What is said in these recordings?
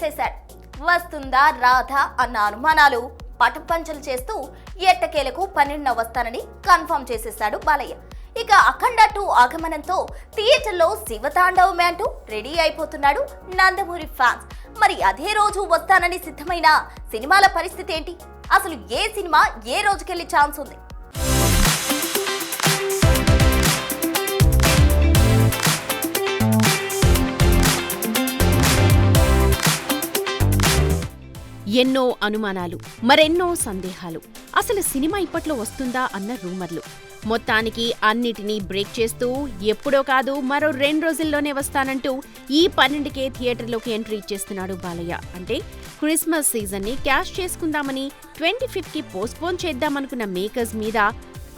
చేశాడు. వస్తుందా రాధా అన్న అనుమానాలు పటపంచలు చేస్తూ ఎట్టకేలకు 12న వస్తానని కన్ఫర్మ్ చేసేశాడు బాలయ్య. ఇక అఖండ 2 ఆగమనంతో థియేటర్లో శివతాండవమే అంటూ రెడీ అయిపోతున్నాడు నందమూరి ఫ్యాన్స్. మరి అదే రోజు వస్తానని సిద్ధమైన సినిమాల పరిస్థితి ఏంటి? అసలు ఏ సినిమా ఏ రోజుకెళ్లి ఛాన్స్ ఉంది? ఎన్నో అనుమానాలు, మరెన్నో సందేహాలు. అసలు సినిమా ఇప్పట్లో వస్తుందా అన్న రూమర్లు. మొత్తానికి అన్నిటినీ బ్రేక్ చేస్తూ ఎప్పుడో కాదు మరో 2 రోజుల్లోనే వస్తానంటూ ఈ 12కే థియేటర్లోకి ఎంట్రీ ఇచ్చేస్తున్నాడు బాలయ్య. అంటే క్రిస్మస్ సీజన్ని క్యాష్ చేసుకుందామని 25కి పోస్ట్పోన్ చేద్దామనుకున్న మేకర్స్ మీద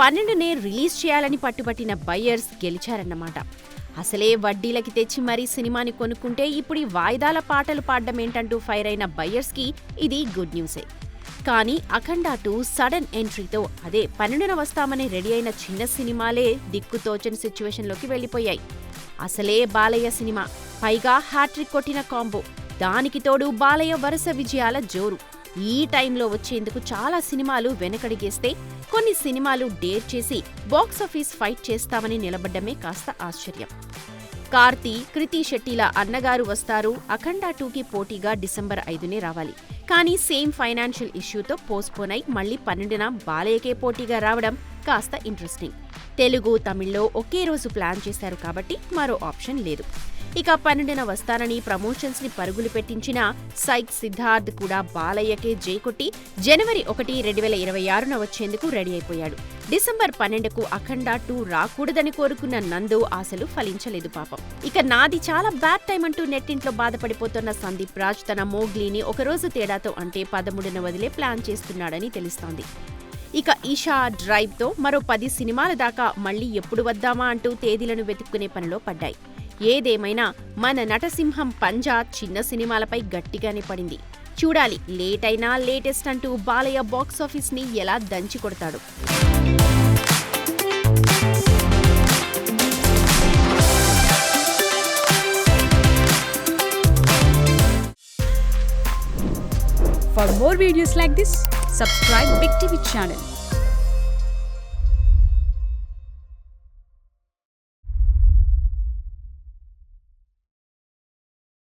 12నే రిలీజ్ చేయాలని పట్టుబట్టిన బయ్యర్స్ గెలిచారన్నమాట. అసలే వడ్డీలకి తెచ్చి మరీ సినిమాని కొనుక్కుంటే ఇప్పుడు ఈ వాయిదాల పాటలు పాడ్డమేంటంటూ ఫైర్ అయిన బయ్యర్స్కి ఇది గుడ్ న్యూసే. కానీ అఖండ 2 సడన్ ఎంట్రీతో అదే 12న వస్తామని రెడీ అయిన చిన్న సినిమాలే దిక్కుతోచని సిచ్యువేషన్లోకి వెళ్లిపోయాయి. అసలే బాలయ్య సినిమా, పైగా హ్యాట్రిక్ కొట్టిన కాంబో, దానికి తోడు బాలయ్య వరుస విజయాల జోరు. ఈ టైంలో వచ్చేందుకు చాలా సినిమాలు వెనకడిగేస్తే కొన్ని సినిమాలు డేర్ చేసి బాక్సాఫీస్ ఫైట్ చేస్తామని నిలబడ్డమే కాస్త ఆశ్చర్యం. కార్తీ, కృతి శెట్టిల అన్నగారు వస్తారు అఖండ 2కి పోటీగా డిసెంబర్ 5నే రావాలి. కానీ సేమ్ ఫైనాన్షియల్ ఇష్యూతో పోస్ట్పోన్ అయి మళ్లీ 12న బాలయ్యకే పోటీగా రావడం కాస్త ఇంట్రెస్టింగ్. తెలుగు, తమిళ్లో ఒకే రోజు ప్లాన్ చేశారు కాబట్టి మరో ఆప్షన్ లేదు. ఇక 12న వస్తానని ప్రమోషన్స్ ని పరుగులు పెట్టించిన సైక్ సిద్ధార్థ్ కూడా బాలయ్యకే జై కొట్టి జనవరి 1, 2026న వచ్చేందుకు రెడీ అయిపోయాడు. డిసెంబర్ 12కు అఖండ 2 రాకూడదని కోరుకున్న నందు ఆశలు ఫలించలేదు పాపం. ఇక నాది చాలా బ్యాడ్ టైం అంటూ నెట్టింట్లో బాధపడిపోతున్న సందీప్ రాజ్ తన మోగ్లీని ఒకరోజు తేడాతో అంటే 13న వదిలే ప్లాన్ చేస్తున్నాడని తెలుస్తోంది. ఇక ఈషా డ్రైవ్తో మరో 10 సినిమాల దాకా మళ్లీ ఎప్పుడు వద్దామా అంటూ తేదీలను వెతుక్కునే పనిలో పడ్డాయి. ఏదేమైనా మన నటసింహం పంజా చిన్న సినిమాలపై గట్టిగానే పడింది. చూడాలి లేట్ అయినా లేటెస్ట్ అంటూ బాలయ్య బాక్సాఫీస్ ని ఎలా దంచి కొడతాడు. For more videos like this, subscribe Big TV channel.